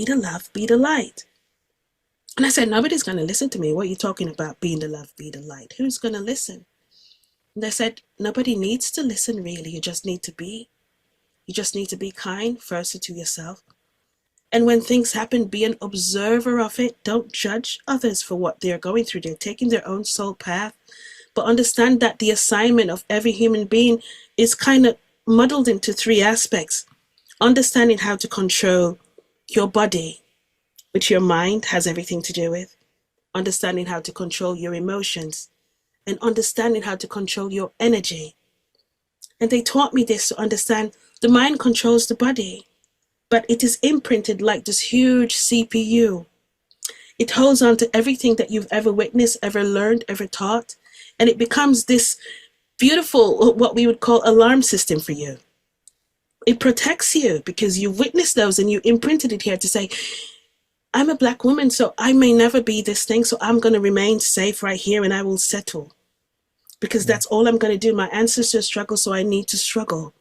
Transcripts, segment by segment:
be the love, be the light. And I said, nobody's going to listen to me. What are you talking about? Being the love, be the light. Who's going to listen? And they said, nobody needs to listen, really. You just need to be. You just need to be kind, firstly, to yourself. And when things happen, be an observer of it. Don't judge others for what they're going through. They're taking their own soul path. But understand that the assignment of every human being is kind of muddled into three aspects. Understanding how to control your body, which your mind has everything to do with. Understanding how to control your emotions. And understanding how to control your energy. And they taught me this to understand the mind controls the body, but it is imprinted like this huge CPU. It holds on to everything that you've ever witnessed, ever learned, ever taught, and it becomes this beautiful, what we would call alarm system for you. It protects you because you witnessed those and you imprinted it here to say, I'm a black woman, so I may never be this thing, so I'm going to remain safe right here and I will settle. Because that's all I'm going to do. My ancestors struggle, so I need to struggle.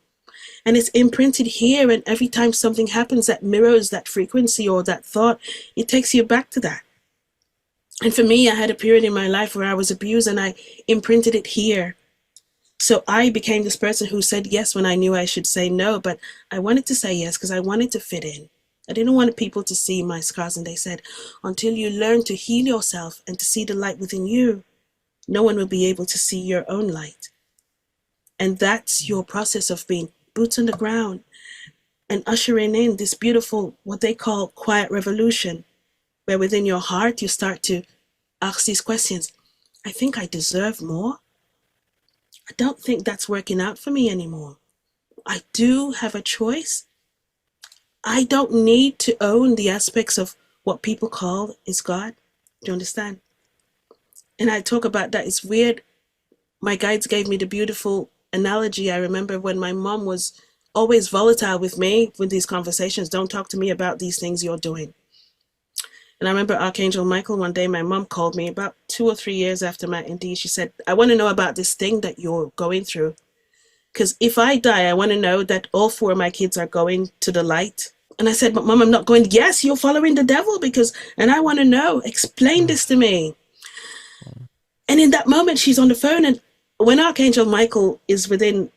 And it's imprinted here, and every time something happens that mirrors that frequency or that thought, it takes you back to that. And for me, I had a period in my life where I was abused, and I imprinted it here. So I became this person who said yes when I knew I should say no, but I wanted to say yes because I wanted to fit in. I didn't want people to see my scars, and they said, until you learn to heal yourself and to see the light within you, no one will be able to see your own light. And that's your process of being boots on the ground and ushering in this beautiful, what they call quiet revolution, where within your heart you start to ask these questions. I think I deserve more. I don't think that's working out for me anymore. I do have a choice. I don't need to own the aspects of what people call is God. Do you understand? And I talk about that. It's weird. My guides gave me the beautiful analogy. I remember when my mom was always volatile with me with these conversations. Don't talk to me about these things you're doing. And I remember Archangel Michael, one day my mom called me about 2 or 3 years after my ND. She said, I want to know about this thing that you're going through. Because if I die, I want to know that all 4 of my kids are going to the light. And I said, but Mom, I'm not going. Yes, you're following the devil and I want to know. Explain this to me. And in that moment, she's on the phone. And when Archangel Michael is within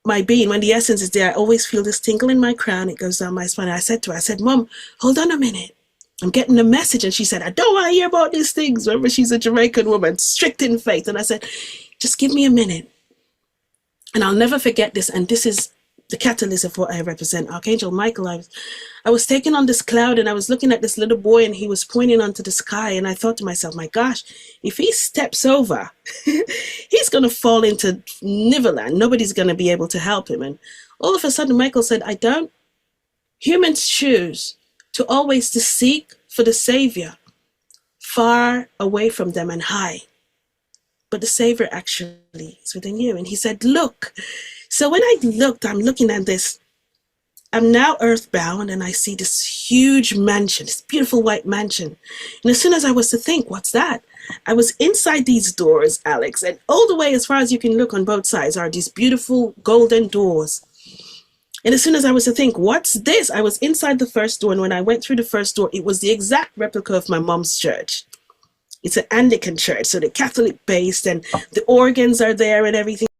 my being, when the essence is there, I always feel this tingle in my crown. It goes down my spine. I said to her, Mom, hold on a minute. I'm getting a message. And she said, I don't want to hear about these things. Remember, she's a Jamaican woman, strict in faith. And I said, just give me a minute. And I'll never forget this. And this is the catalyst of what I represent. Archangel Michael, I was taken on this cloud and I was looking at this little boy and he was pointing onto the sky. And I thought to myself, my gosh, if he steps over, he's going to fall into Neverland. Nobody's going to be able to help him. And all of a sudden, Michael said, humans choose to always to seek for the Savior far away from them and high. But the Savior actually is within you. And he said, look. So when I looked, I'm looking at this. I'm now earthbound and I see this huge mansion, this beautiful white mansion. And as soon as I was to think, what's that? I was inside these doors, Alex, and all the way as far as you can look on both sides are these beautiful golden doors. And as soon as I was to think, what's this? I was inside the first door. And when I went through the first door, it was the exact replica of my mom's church. It's an Anglican church, so they're Catholic based and the organs are there and everything.